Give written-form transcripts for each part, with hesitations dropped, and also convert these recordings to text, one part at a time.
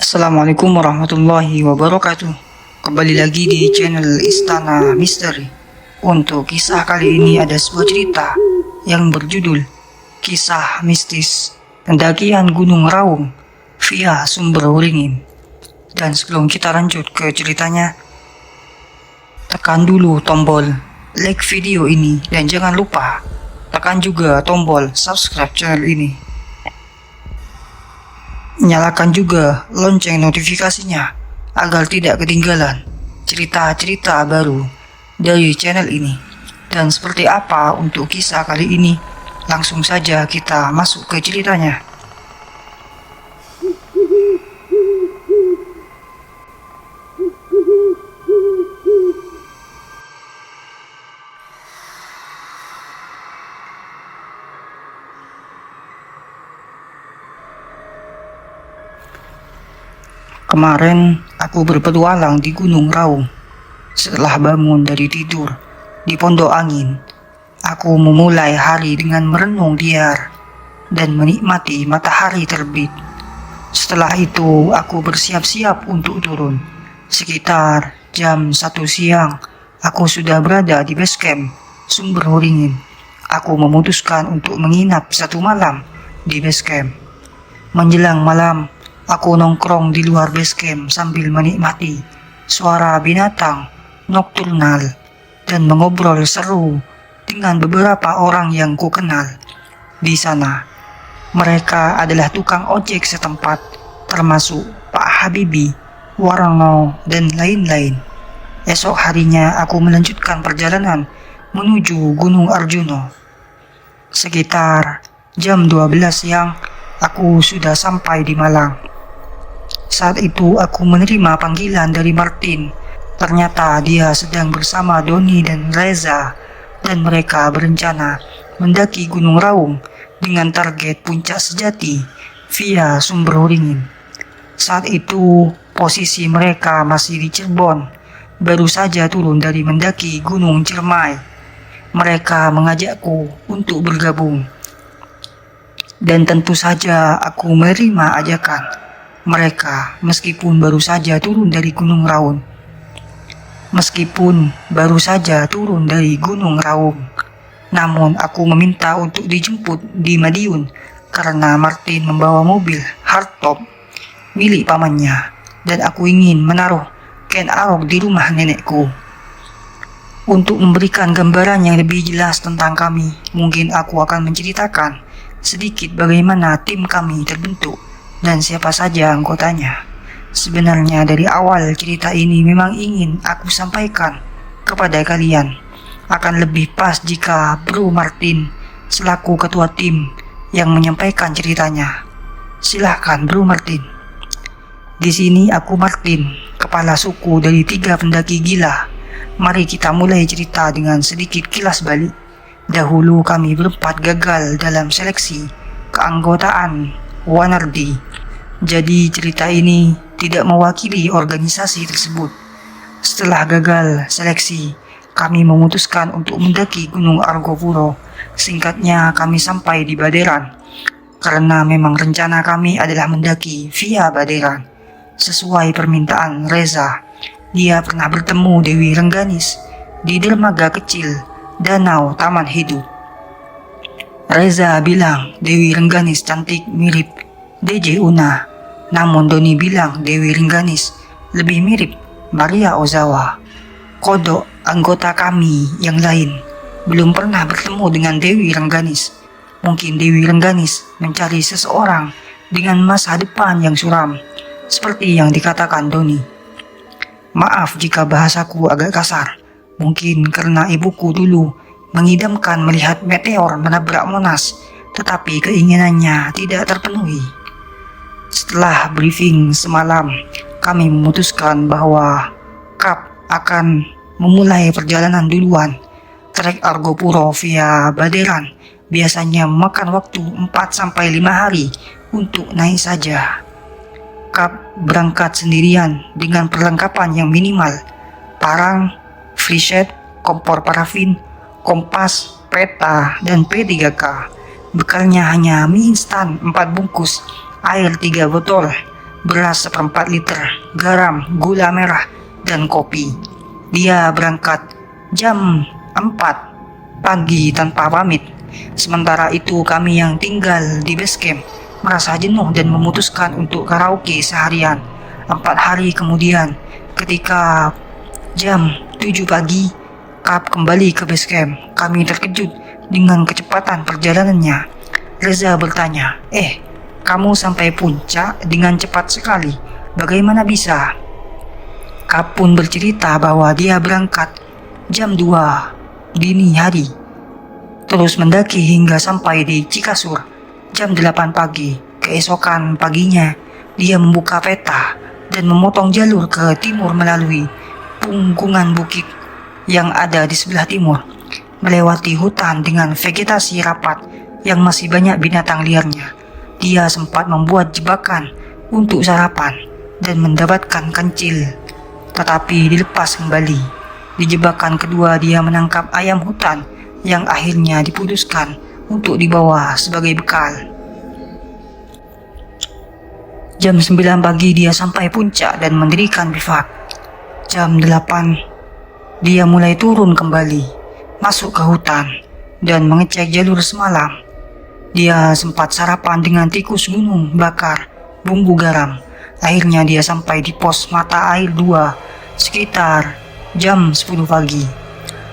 Assalamualaikum warahmatullahi wabarakatuh. Kembali lagi di channel Istana Misteri. Untuk kisah kali ini ada sebuah cerita yang berjudul Kisah Mistis Pendakian Gunung Raung via Sumber Waringin. Dan sebelum kita lanjut ke ceritanya, tekan dulu tombol like video ini dan jangan lupa tekan juga tombol subscribe channel ini. Nyalakan juga lonceng notifikasinya agar tidak ketinggalan cerita-cerita baru dari channel ini. Dan seperti apa untuk kisah kali ini? Langsung saja kita masuk ke ceritanya. Kemarin aku berpetualang di Gunung Raung. Setelah bangun dari tidur di Pondok Angin, aku memulai hari dengan merenung liar dan menikmati matahari terbit. Setelah itu aku bersiap-siap untuk turun. Sekitar jam 1 siang, aku sudah berada di base camp Sumber Waringin. Aku memutuskan untuk menginap satu malam di base camp. Menjelang malam, aku nongkrong di luar base camp sambil menikmati suara binatang nokturnal dan mengobrol seru dengan beberapa orang yang ku kenal di sana. Mereka adalah tukang ojek setempat, termasuk Pak Habibi, Warango, dan lain-lain. Esok harinya aku melanjutkan perjalanan menuju Gunung Arjuno. Sekitar jam 12 siang, aku sudah sampai di Malang. Saat itu aku menerima panggilan dari Martin. Ternyata dia sedang bersama Doni dan Reza, dan mereka berencana mendaki Gunung Raung dengan target puncak sejati via Sumber Waringin. Saat itu posisi mereka masih di Cirebon, baru saja turun dari mendaki Gunung Ciremai. Mereka mengajakku untuk bergabung, dan tentu saja aku menerima ajakan mereka meskipun baru saja turun dari Gunung Raung. Namun aku meminta untuk dijemput di Madiun karena Martin membawa mobil hardtop milik pamannya dan aku ingin menaruh Ken Arok di rumah nenekku. Untuk memberikan gambaran yang lebih jelas tentang kami, mungkin aku akan menceritakan sedikit bagaimana tim kami terbentuk dan siapa saja anggotanya. Sebenarnya dari awal cerita ini memang ingin aku sampaikan kepada kalian. Akan lebih pas jika Bro Martin selaku ketua tim yang menyampaikan ceritanya. Silahkan Bro Martin. Di sini aku Martin, kepala suku dari 3 pendaki gila. Mari kita mulai cerita dengan sedikit kilas balik. Dahulu kami berempat gagal dalam seleksi keanggotaan Wanardi. Jadi cerita ini tidak mewakili organisasi tersebut. Setelah gagal seleksi, kami memutuskan untuk mendaki Gunung Argopuro. Singkatnya kami sampai di Baderan. Karena memang rencana kami adalah mendaki via Baderan. Sesuai permintaan Reza, dia pernah bertemu Dewi Rengganis di dermaga kecil Danau Taman Hidup. Reza bilang Dewi Rengganis cantik mirip DJ Una, namun Doni bilang Dewi Rengganis lebih mirip Maria Ozawa. Kodok anggota kami yang lain belum pernah bertemu dengan Dewi Rengganis. Mungkin Dewi Rengganis mencari seseorang dengan masa depan yang suram, seperti yang dikatakan Doni. Maaf jika bahasaku agak kasar, mungkin karena ibuku dulu mengidamkan melihat meteor menabrak Monas, tetapi keinginannya tidak terpenuhi. Setelah briefing semalam, kami memutuskan bahwa Kap akan memulai perjalanan duluan. Trek Argopuro via Baderan biasanya memakan waktu 4-5 hari untuk naik saja. Kap berangkat sendirian dengan perlengkapan yang minimal: parang, flashlight, kompor parafin, kompas, peta, dan P3K. Bekalnya hanya mie instan 4 bungkus, air 3 botol, beras 1/4 liter, garam, gula merah, dan kopi. Dia berangkat jam 4 pagi tanpa pamit. Sementara itu kami yang tinggal di base camp merasa jenuh dan memutuskan untuk karaoke seharian. 4 hari kemudian, ketika jam 7 pagi, Kap kembali ke base camp. Kami terkejut dengan kecepatan perjalanannya. Reza bertanya, kamu sampai puncak dengan cepat sekali. Bagaimana bisa? Kap pun bercerita bahwa dia berangkat jam 2 dini hari, terus mendaki hingga sampai di Cikasur jam 8 pagi. Keesokan paginya, dia membuka peta dan memotong jalur ke timur melalui punggungan bukit yang ada di sebelah timur, melewati hutan dengan vegetasi rapat yang masih banyak binatang liarnya. Dia sempat membuat jebakan untuk sarapan dan mendapatkan kancil, tetapi dilepas kembali. Di jebakan kedua, dia menangkap ayam hutan yang akhirnya diputuskan untuk dibawa sebagai bekal. Jam 9 pagi dia sampai puncak dan mendirikan bivak. Jam 8 dia mulai turun kembali, masuk ke hutan dan mengecek jalur semalam. Dia sempat sarapan dengan tikus gunung bakar bumbu garam. Akhirnya dia sampai di pos mata air 2 sekitar jam 10 pagi.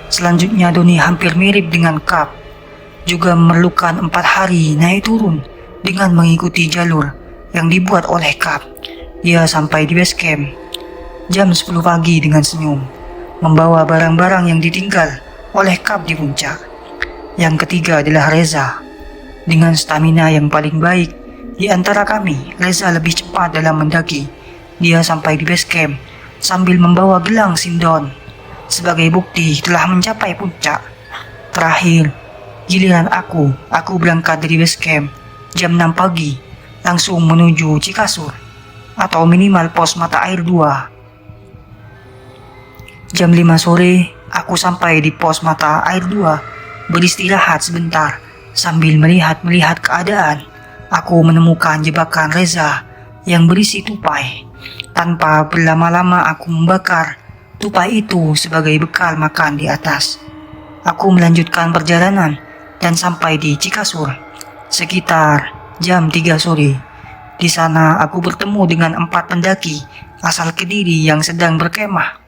Selanjutnya Doni hampir mirip dengan Kap, juga memerlukan 4 hari naik turun dengan mengikuti jalur yang dibuat oleh Kap. Dia sampai di base camp jam 10 pagi dengan senyum, membawa barang-barang yang ditinggal oleh Kap di puncak. Yang ketiga adalah Reza. Dengan stamina yang paling baik di antara kami, Reza lebih cepat dalam mendaki. Dia sampai di base camp sambil membawa gelang Sindon sebagai bukti telah mencapai puncak. Terakhir, giliran aku berangkat dari base camp jam 6 pagi, langsung menuju Cikasur atau minimal pos mata air 2. Jam 5 sore, aku sampai di pos mata air 2, beristirahat sebentar. Sambil melihat keadaan, aku menemukan jebakan Reza yang berisi tupai. Tanpa berlama-lama aku membakar tupai itu sebagai bekal makan di atas. Aku melanjutkan perjalanan dan sampai di Cikasur sekitar jam 3 sore. Di sana aku bertemu dengan 4 pendaki asal Kediri yang sedang berkemah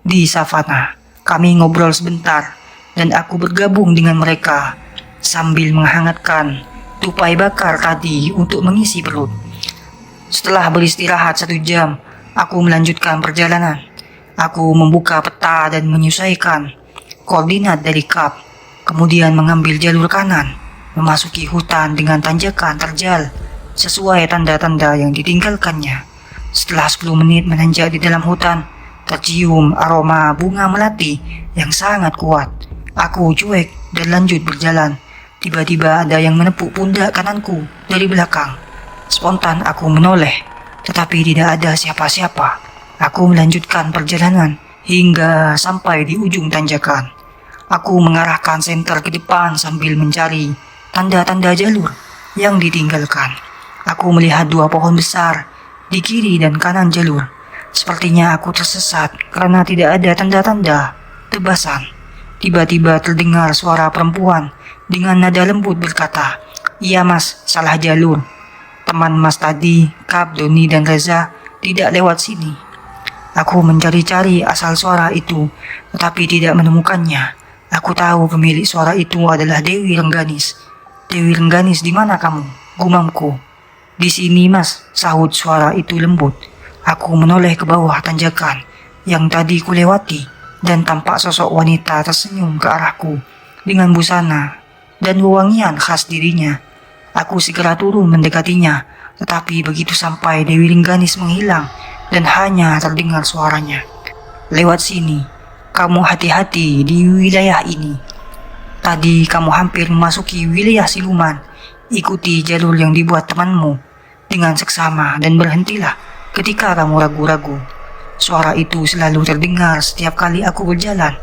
di savana. Kami ngobrol sebentar dan aku bergabung dengan mereka sambil menghangatkan tupai bakar tadi untuk mengisi perut. Setelah beristirahat 1 jam, aku melanjutkan perjalanan. Aku membuka peta dan menyesuaikan koordinat dari Kap, kemudian mengambil jalur kanan, memasuki hutan dengan tanjakan terjal sesuai tanda-tanda yang ditinggalkannya. Setelah 10 menit menanjak di dalam hutan, tercium aroma bunga melati yang sangat kuat. Aku cuek dan lanjut berjalan. Tiba-tiba ada yang menepuk pundak kananku dari belakang. Spontan aku menoleh, tetapi tidak ada siapa-siapa. Aku melanjutkan perjalanan hingga sampai di ujung tanjakan. Aku mengarahkan senter ke depan sambil mencari tanda-tanda jalur yang ditinggalkan. Aku melihat 2 pohon besar di kiri dan kanan jalur. Sepertinya aku tersesat karena tidak ada tanda-tanda tebasan. Tiba-tiba terdengar suara perempuan dengan nada lembut berkata, "Iya mas, salah jalur. Teman mas tadi, Kap, Doni dan Reza tidak lewat sini." Aku mencari-cari asal suara itu, tetapi tidak menemukannya. Aku tahu pemilik suara itu adalah Dewi Rengganis. "Dewi Rengganis, di mana kamu?" gumamku. "Di sini mas," sahut suara itu lembut. Aku menoleh ke bawah tanjakan yang tadi kulewati dan tampak sosok wanita tersenyum ke arahku dengan busana dan wewangian khas dirinya. Aku segera turun mendekatinya, tetapi begitu sampai Dewi Rengganis menghilang dan hanya terdengar suaranya. "Lewat sini, kamu hati-hati di wilayah ini. Tadi kamu hampir memasuki wilayah siluman. Ikuti jalur yang dibuat temanmu dengan seksama dan berhentilah ketika kamu ragu-ragu." Suara itu selalu terdengar setiap kali aku berjalan.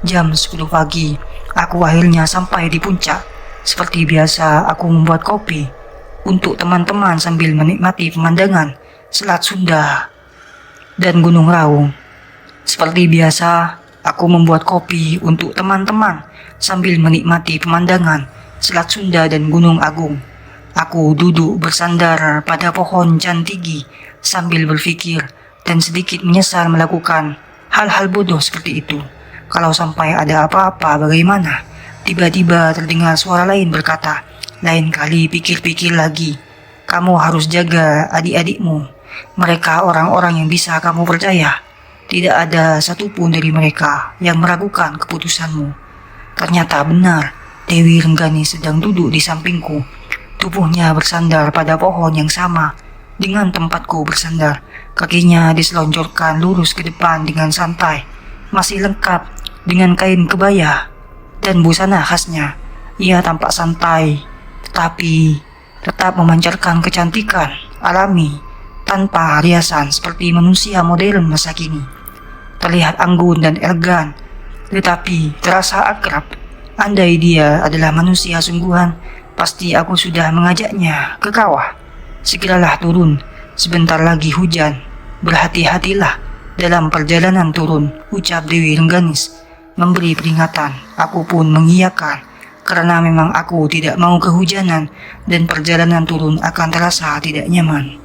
Jam 10 pagi, aku akhirnya sampai di puncak. Seperti biasa, aku membuat kopi untuk teman-teman sambil menikmati pemandangan Selat Sunda, dan Gunung Raung. Seperti biasa, aku membuat kopi untuk teman-teman sambil menikmati pemandangan Selat Sunda dan Gunung Agung. Aku duduk bersandar pada pohon jantigi sambil berpikir dan sedikit menyesal melakukan hal-hal bodoh seperti itu. Kalau sampai ada apa-apa bagaimana? Tiba-tiba terdengar suara lain berkata, "Lain kali pikir-pikir lagi. Kamu harus jaga adik-adikmu. Mereka orang-orang yang bisa kamu percaya. Tidak ada satupun dari mereka yang meragukan keputusanmu." Ternyata benar, Dewi Rengganis sedang duduk di sampingku. Tubuhnya bersandar pada pohon yang sama dengan tempatku bersandar. Kakinya diselonjorkan lurus ke depan dengan santai. Masih lengkap dengan kain kebaya dan busana khasnya. Ia tampak santai, tetapi tetap memancarkan kecantikan alami tanpa riasan seperti manusia modern masa kini. Terlihat anggun dan elegan, tetapi terasa akrab. Andai dia adalah manusia sungguhan, pasti aku sudah mengajaknya ke kawah. Segeralah turun, sebentar lagi hujan. Berhati-hatilah dalam perjalanan turun, ucap Dewi Rengganis. Memberi peringatan, aku pun mengiyakan. Karena memang aku tidak mau kehujanan dan perjalanan turun akan terasa tidak nyaman.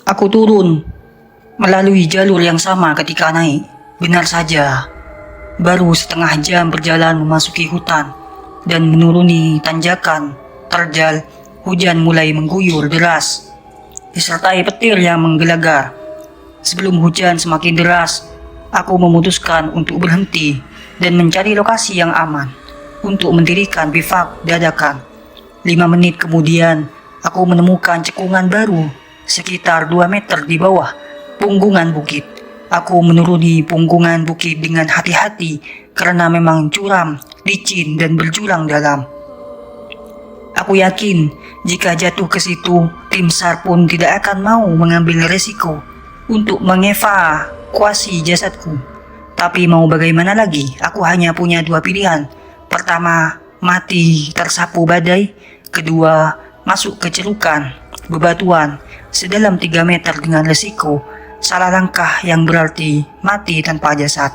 Aku turun melalui jalur yang sama ketika naik. Benar saja, baru setengah jam berjalan memasuki hutan dan menuruni tanjakan terjal, hujan mulai mengguyur deras, disertai petir yang menggelagar. Sebelum hujan semakin deras, aku memutuskan untuk berhenti dan mencari lokasi yang aman untuk mendirikan bivak dadakan. 5 menit kemudian, aku menemukan cekungan baru sekitar 2 meter di bawah punggungan bukit. Aku menuruni punggungan bukit dengan hati-hati karena memang curam, licin, dan berjurang dalam. Aku yakin jika jatuh ke situ, tim SAR pun tidak akan mau mengambil resiko untuk mengevakuasi jasadku. Tapi mau bagaimana lagi, aku hanya punya 2 pilihan. Pertama, mati tersapu badai. Kedua, masuk ke cerukan bebatuan sedalam 3 meter dengan resiko salah langkah yang berarti mati tanpa jasad.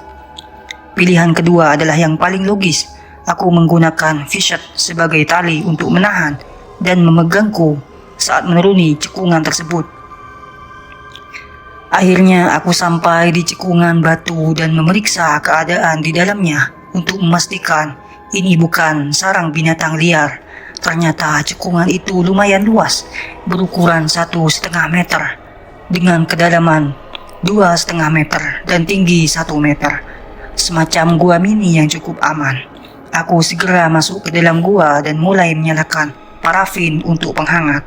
Pilihan kedua adalah yang paling logis. Aku menggunakan fishnet sebagai tali untuk menahan dan memegangku saat menuruni cekungan tersebut. Akhirnya aku sampai di cekungan batu dan memeriksa keadaan di dalamnya untuk memastikan ini bukan sarang binatang liar. Ternyata cekungan itu lumayan luas, berukuran 1,5 meter dengan kedalaman 2,5 meter dan tinggi 1 meter. Semacam gua mini yang cukup aman. Aku segera masuk ke dalam gua dan mulai menyalakan parafin untuk penghangat.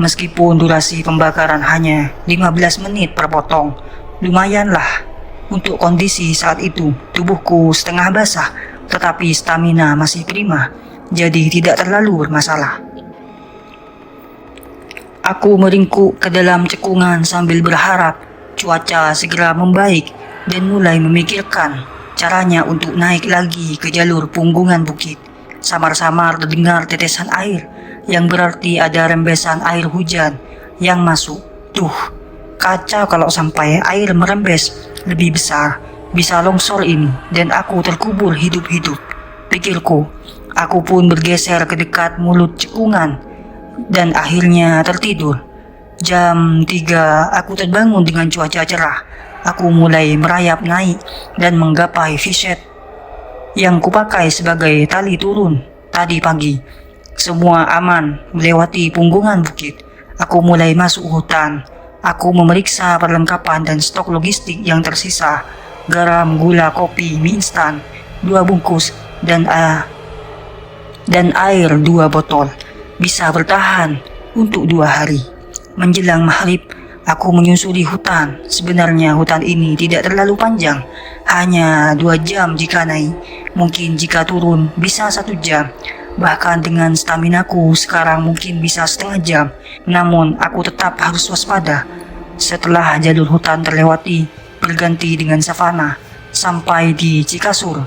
Meskipun durasi pembakaran hanya 15 menit per potong, lumayanlah untuk kondisi saat itu. Tubuhku setengah basah, tetapi stamina masih prima, jadi tidak terlalu bermasalah. Aku meringkuk ke dalam cekungan sambil berharap cuaca segera membaik dan mulai memikirkan caranya untuk naik lagi ke jalur punggungan bukit. Samar-samar terdengar tetesan air, yang berarti ada rembesan air hujan yang masuk. Tuh, kacau kalau sampai air merembes lebih besar, bisa longsor ini dan aku terkubur hidup-hidup, pikirku. Aku pun bergeser ke dekat mulut cekungan dan akhirnya tertidur. Jam 3 aku terbangun dengan cuaca cerah. Aku mulai merayap naik dan menggapai fishnet yang kupakai sebagai tali turun tadi pagi. Semua aman melewati punggungan bukit. Aku mulai masuk hutan. Aku memeriksa perlengkapan dan stok logistik yang tersisa. Garam, gula, kopi, mie instan 2 bungkus dan air 2 botol. Bisa bertahan untuk 2 hari. Menjelang maghrib, aku menyusuri hutan. Sebenarnya hutan ini tidak terlalu panjang, hanya 2 jam jika naik. Mungkin jika turun bisa 1 jam. Bahkan dengan staminaku sekarang mungkin bisa setengah jam. Namun aku tetap harus waspada. Setelah jalur hutan terlewati, berganti dengan savana. Sampai di Cikasur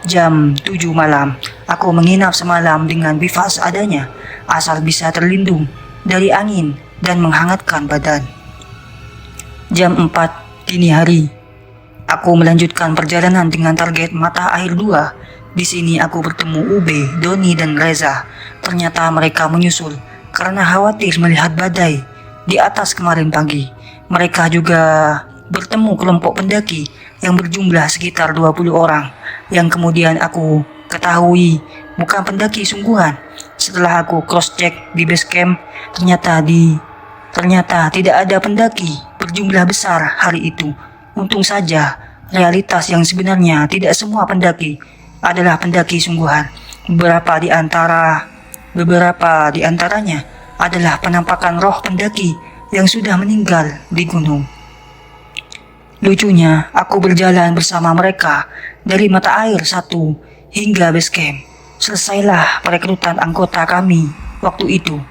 jam 7 malam. Aku menginap semalam dengan bivak seadanya, asal bisa terlindung dari angin dan menghangatkan badan. Jam 4 dini hari. Aku melanjutkan perjalanan dengan target mata air 2. Di sini aku bertemu Ube, Doni, dan Reza. Ternyata mereka menyusul karena khawatir melihat badai di atas kemarin pagi. Mereka juga bertemu kelompok pendaki yang berjumlah sekitar 20 orang yang kemudian aku ketahui bukan pendaki sungguhan. Setelah aku cross check di base camp, ternyata tidak ada pendaki berjumlah besar hari itu. Untung saja, realitas yang sebenarnya tidak semua pendaki adalah pendaki sungguhan. Beberapa di antaranya adalah penampakan roh pendaki yang sudah meninggal di gunung. Lucunya, aku berjalan bersama mereka dari mata air 1 hingga base camp. Selesailah perekrutan anggota kami waktu itu.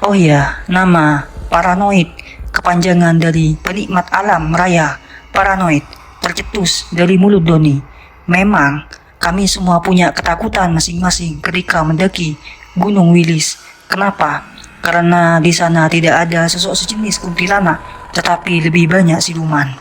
Oh ya, nama Paranoid kepanjangan dari penikmat alam raya paranoid tercetus dari mulut Doni. Memang kami semua punya ketakutan masing-masing ketika mendaki Gunung Wilis. Kenapa? Karena di sana tidak ada sosok sejenis kuntilanak, tetapi lebih banyak siluman.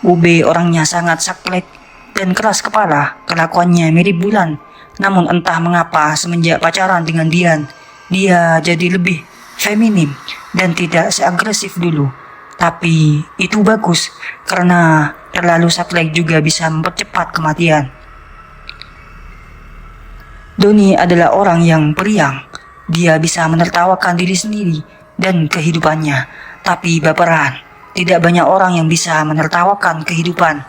Ube orangnya sangat saklek dan keras kepala, kelakuannya mirip Bulan. Namun entah mengapa semenjak pacaran dengan Dian, dia jadi lebih feminim dan tidak seagresif dulu. Tapi itu bagus karena terlalu saklek juga bisa mempercepat kematian. Doni adalah orang yang periang. Dia bisa menertawakan diri sendiri dan kehidupannya, tapi baperan. Tidak banyak orang yang bisa menertawakan kehidupan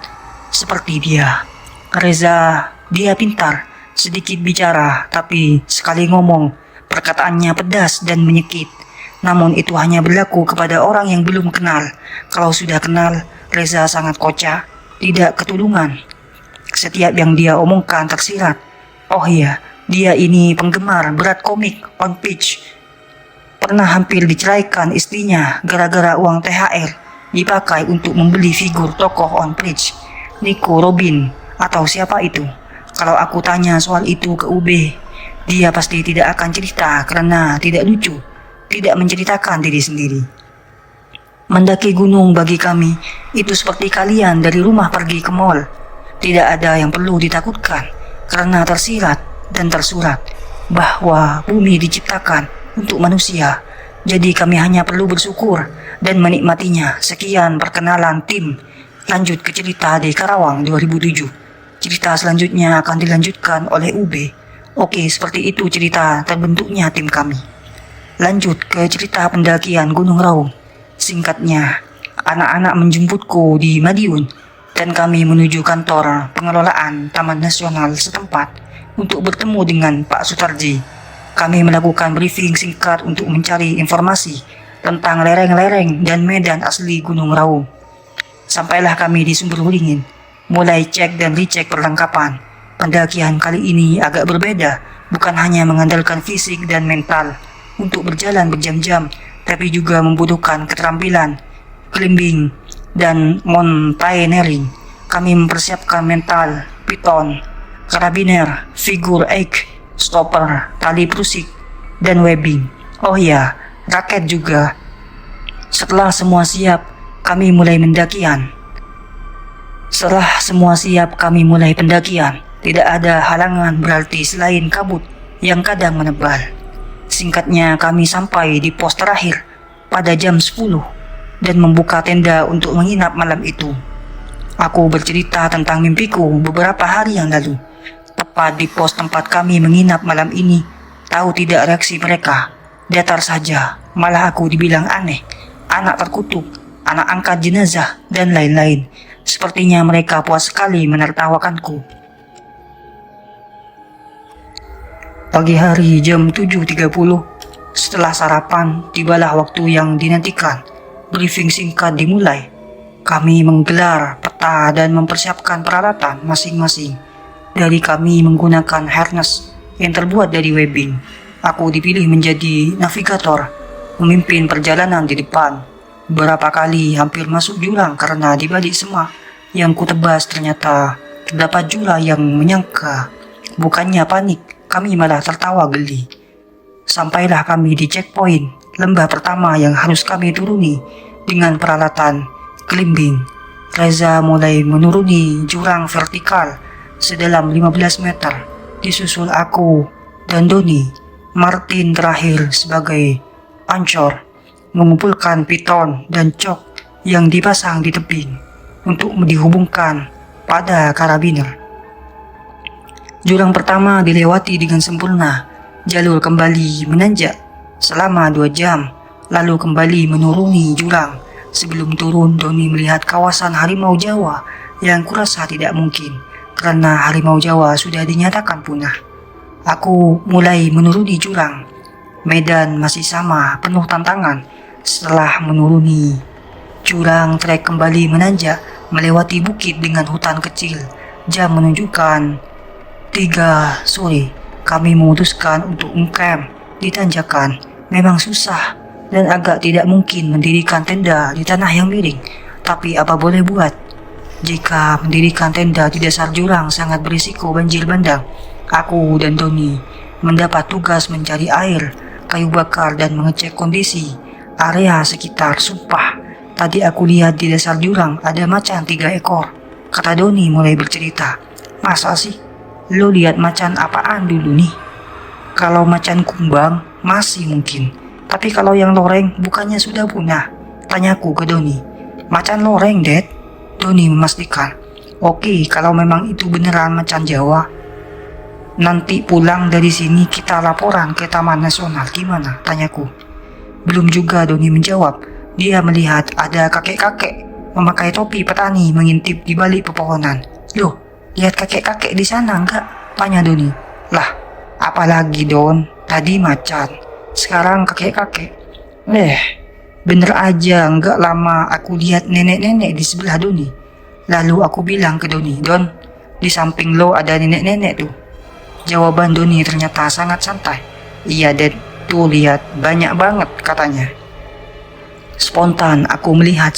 seperti dia. Reza, dia pintar, sedikit bicara, tapi sekali ngomong, perkataannya pedas dan menyekit. Namun itu hanya berlaku kepada orang yang belum kenal. Kalau sudah kenal, Reza sangat kocak, tidak ketulungan. Setiap yang dia omongkan tersirat. Oh iya, dia ini penggemar berat komik on pitch. Pernah hampir diceraikan istrinya gara-gara uang THR dipakai untuk membeli figur tokoh on pitch. Nico Robin atau siapa itu. Kalau aku tanya soal itu ke UB, dia pasti tidak akan cerita karena tidak lucu. Tidak menceritakan diri sendiri. Mendaki gunung bagi kami itu seperti kalian dari rumah pergi ke mall. Tidak ada yang perlu ditakutkan karena tersirat dan tersurat bahwa bumi diciptakan untuk manusia. Jadi kami hanya perlu bersyukur dan menikmatinya. Sekian perkenalan tim. Lanjut ke cerita di Karawang 2007. Cerita selanjutnya akan dilanjutkan oleh UB. Oke, seperti itu cerita terbentuknya tim kami. Lanjut ke cerita pendakian Gunung Raung. Singkatnya, anak-anak menjemputku di Madiun dan kami menuju kantor pengelolaan Taman Nasional setempat untuk bertemu dengan Pak Sutarji. Kami melakukan briefing singkat untuk mencari informasi tentang lereng-lereng dan medan asli Gunung Raung. Sampailah kami di Sumber Wuringin, mulai cek dan recheck perlengkapan. Pendakian kali ini agak berbeda, bukan hanya mengandalkan fisik dan mental untuk berjalan berjam-jam, tapi juga membutuhkan keterampilan climbing dan mountaineering. Kami mempersiapkan mental, piton, karabiner, figur 8, stopper, tali prusik, dan webbing. Oh ya, raket juga. Setelah semua siap, kami mulai pendakian. Tidak ada halangan berarti selain kabut yang kadang menebal. Singkatnya, kami sampai di pos terakhir pada jam 10 dan membuka tenda untuk menginap malam itu. Aku bercerita tentang mimpiku beberapa hari yang lalu. Tepat di pos tempat kami menginap malam ini, tahu tidak reaksi mereka? Datar saja, malah aku dibilang aneh, anak terkutuk, anak angkat jenazah, dan lain-lain. Sepertinya mereka puas sekali menertawakanku. Pagi hari jam 7.30, setelah sarapan, tibalah waktu yang dinantikan. Briefing singkat dimulai. Kami menggelar peta dan mempersiapkan peralatan masing-masing. Dari kami menggunakan harness yang terbuat dari webbing. Aku dipilih menjadi navigator, memimpin perjalanan di depan. Beberapa kali hampir masuk jurang karena di balik semua yang kutebas ternyata terdapat jura yang menyangka. Bukannya panik, kami malah tertawa geli. Sampailah kami di checkpoint lembah pertama yang harus kami turuni dengan peralatan climbing. Reza mulai menuruni jurang vertikal sedalam 15 meter, disusul aku dan Doni. Martin terakhir sebagai ancor, mengumpulkan piton dan cok yang dipasang di tebing untuk dihubungkan pada karabiner. Jurang pertama dilewati dengan sempurna. Jalur kembali menanjak selama 2 jam, lalu kembali menuruni jurang. Sebelum turun, Doni melihat kawasan harimau Jawa yang kurasa tidak mungkin karena harimau Jawa sudah dinyatakan punah. Aku mulai menuruni jurang. Medan masih sama, penuh tantangan. Setelah menuruni jurang, trek kembali menanjak melewati bukit dengan hutan kecil. Jam menunjukkan 3 sore. Kami memutuskan untuk encamp di tanjakan. Memang susah dan agak tidak mungkin mendirikan tenda di tanah yang miring. Tapi apa boleh buat? Jika mendirikan tenda di dasar jurang sangat berisiko banjir bandang. Aku dan Doni mendapat tugas mencari air, kayu bakar dan mengecek kondisi area sekitar. Sumpah, tadi aku lihat di dasar jurang ada macan 3 ekor. Kata Doni mulai bercerita. Masa sih? Lo lihat macan apaan dulu nih? Kalau macan kumbang masih mungkin, tapi kalau yang loreng bukannya sudah punah? Tanyaku ke Doni. Macan loreng, Dad? Doni memastikan. Oke, kalau memang itu beneran macan Jawa, nanti pulang dari sini kita laporan ke Taman Nasional gimana? Tanyaku. Belum juga, Doni menjawab. Dia melihat ada kakek-kakek memakai topi petani mengintip di balik pepohonan. Loh, lihat kakek-kakek di sana enggak? Tanya Doni. Lah, apalagi Don? Tadi macan, sekarang kakek-kakek. Bener aja, enggak lama aku lihat nenek-nenek di sebelah Doni. Lalu aku bilang ke Doni, Don, di samping lo ada nenek-nenek tuh. Jawaban Doni ternyata sangat santai. Iya, Dad, tuh lihat, banyak banget katanya. Spontan aku melihat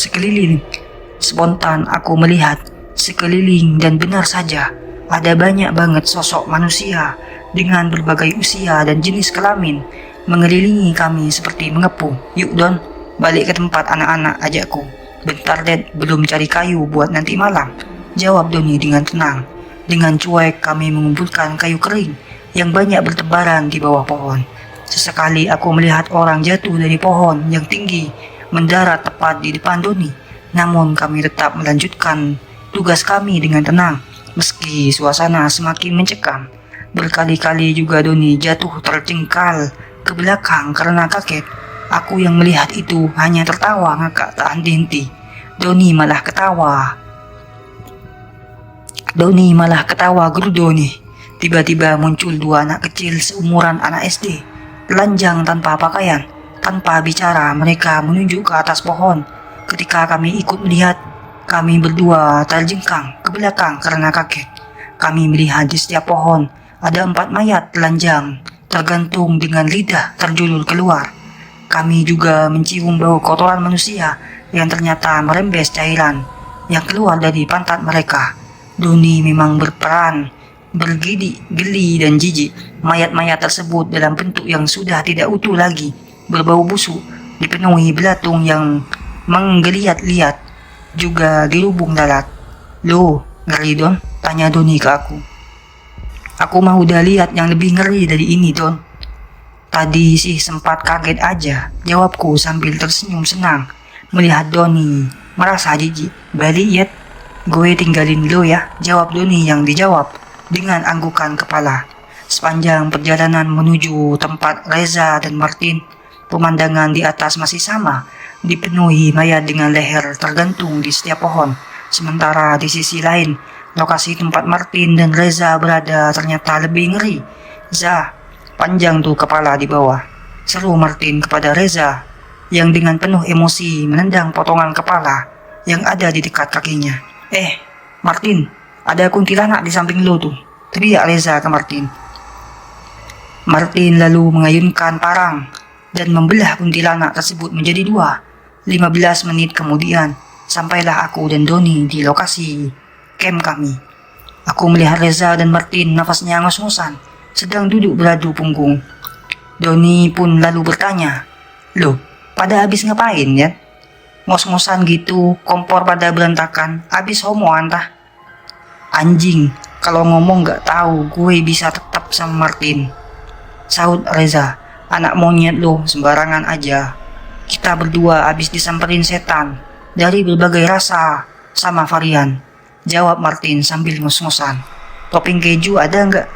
sekeliling dan benar saja, ada banyak banget sosok manusia dengan berbagai usia dan jenis kelamin mengelilingi kami seperti mengepung. Yuk Don, balik ke tempat anak-anak, ajakku. Bentar Dad, belum cari kayu buat nanti malam, jawab Doni dengan tenang. Dengan cuek kami mengumpulkan kayu kering yang banyak bertebaran di bawah pohon. Sesekali aku melihat orang jatuh dari pohon yang tinggi mendarat tepat di depan Doni. Namun kami tetap melanjutkan tugas kami dengan tenang, meski suasana semakin mencekam. Berkali-kali juga Doni jatuh terjengkal ke belakang karena kaget. Aku yang melihat itu hanya tertawa ngakak tak henti-henti. Doni malah ketawa gerudo nih. Tiba-tiba muncul 2 anak kecil seumuran anak SD, telanjang tanpa pakaian. Tanpa bicara, mereka menunjuk ke atas pohon. Ketika kami ikut melihat, kami berdua terjengkang ke belakang karena kaget. Kami melihat di setiap pohon ada 4 mayat telanjang tergantung dengan lidah terjulur keluar. Kami juga mencium bau kotoran manusia yang ternyata merembes cairan yang keluar dari pantat mereka. Doni memang berperan bergeli dan jijik. Mayat-mayat tersebut dalam bentuk yang sudah tidak utuh lagi, berbau busuk, dipenuhi belatung yang menggeliat-liat, juga di lubung lalat. Loh, ngeri Don? Tanya Doni ke aku. Aku mah udah lihat yang lebih ngeri dari ini Don. Tadi sih sempat kaget aja, jawabku sambil tersenyum senang melihat Doni merasa jijik. Balik yet, gue tinggalin lo ya, jawab Doni yang dijawab dengan anggukan kepala. Sepanjang perjalanan menuju tempat Reza dan Martin, pemandangan di atas masih sama, dipenuhi mayat dengan leher tergantung di setiap pohon. Sementara di sisi lain, lokasi tempat Martin dan Reza berada ternyata lebih ngeri. Zah, panjang tuh kepala di bawah, seru Martin kepada Reza yang dengan penuh emosi menendang potongan kepala yang ada di dekat kakinya. Martin, ada kuntilanak di samping lo tuh, teriak Reza ke Martin. Martin lalu mengayunkan parang dan membelah kuntilanak tersebut menjadi 2. 15 menit kemudian, sampailah aku dan Doni di lokasi camp kami. Aku melihat Reza dan Martin nafasnya ngos-ngosan, sedang duduk beradu punggung. Doni pun lalu bertanya, Loh, pada habis ngapain ya? Ngos-ngosan gitu, kompor pada berantakan, habis homoan tah. Anjing, kalau ngomong gak tahu gue bisa tetap sama Martin. Sahut Reza, anak monyet lo sembarangan aja. Kita berdua habis disamperin setan dari berbagai rasa sama varian. Jawab Martin sambil ngos-ngosan. Topping keju ada nggak?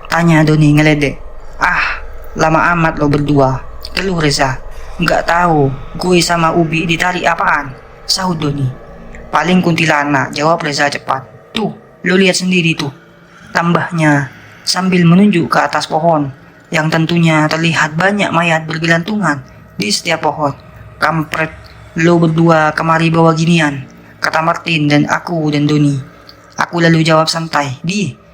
Tanya Doni ngeledek. Ah, lama amat lo berdua. Keluh Reza. Nggak tahu, gue sama Ubi ditarik apaan? Sahut Doni. Paling kuntilanak, jawab Reza cepat. Tuh, lo lihat sendiri tuh. Tambahnya, sambil menunjuk ke atas pohon, yang tentunya terlihat banyak mayat bergelantungan di setiap pohon. Kampret, lo berdua kemari bawa ginian, kata Martin dan aku dan Doni. Aku lalu jawab santai,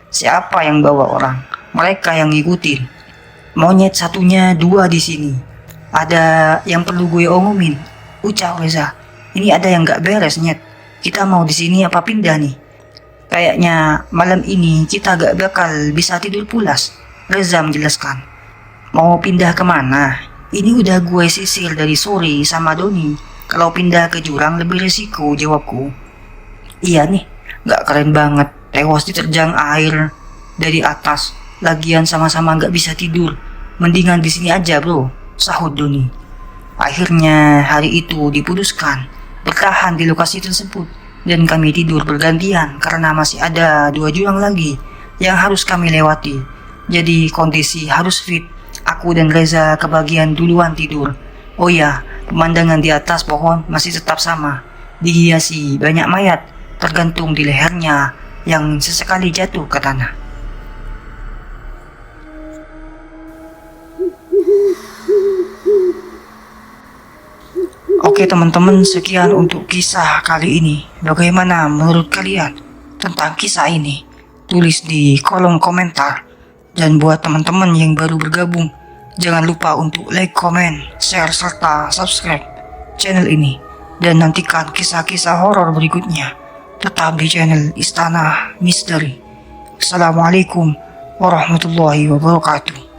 siapa yang bawa orang? Mereka yang ngikutin. Monyet satunya dua di sini. Ada yang perlu gue omongin, ucap Reza. Ini ada yang gak beres nyet. Kita mau di sini apa pindah nih? Kayaknya malam ini kita gak bakal bisa tidur pulas. Reza menjelaskan. Mau pindah kemana? Ini udah gue sisir dari sore sama Doni. Kalau pindah ke jurang lebih resiko, jawabku. Iya nih, gak keren banget. Tewas diterjang air dari atas. Lagian sama-sama gak bisa tidur. Mendingan di sini aja bro, sahut Doni. Akhirnya hari itu diputuskan bertahan di lokasi tersebut. Dan kami tidur bergantian karena masih ada 2 jurang lagi yang harus kami lewati. Jadi kondisi harus fit. Aku dan Reza kebagian duluan tidur. Oh ya, pemandangan di atas pohon masih tetap sama. Dihiasi banyak mayat tergantung di lehernya yang sesekali jatuh ke tanah. Oke teman-teman, sekian untuk kisah kali ini. Bagaimana menurut kalian tentang kisah ini? Tulis di kolom komentar. Dan buat teman-teman yang baru bergabung, jangan lupa untuk like, comment, share, serta subscribe channel ini. Dan nantikan kisah-kisah horor berikutnya. Tetap di channel Istana Misteri. Assalamualaikum warahmatullahi wabarakatuh.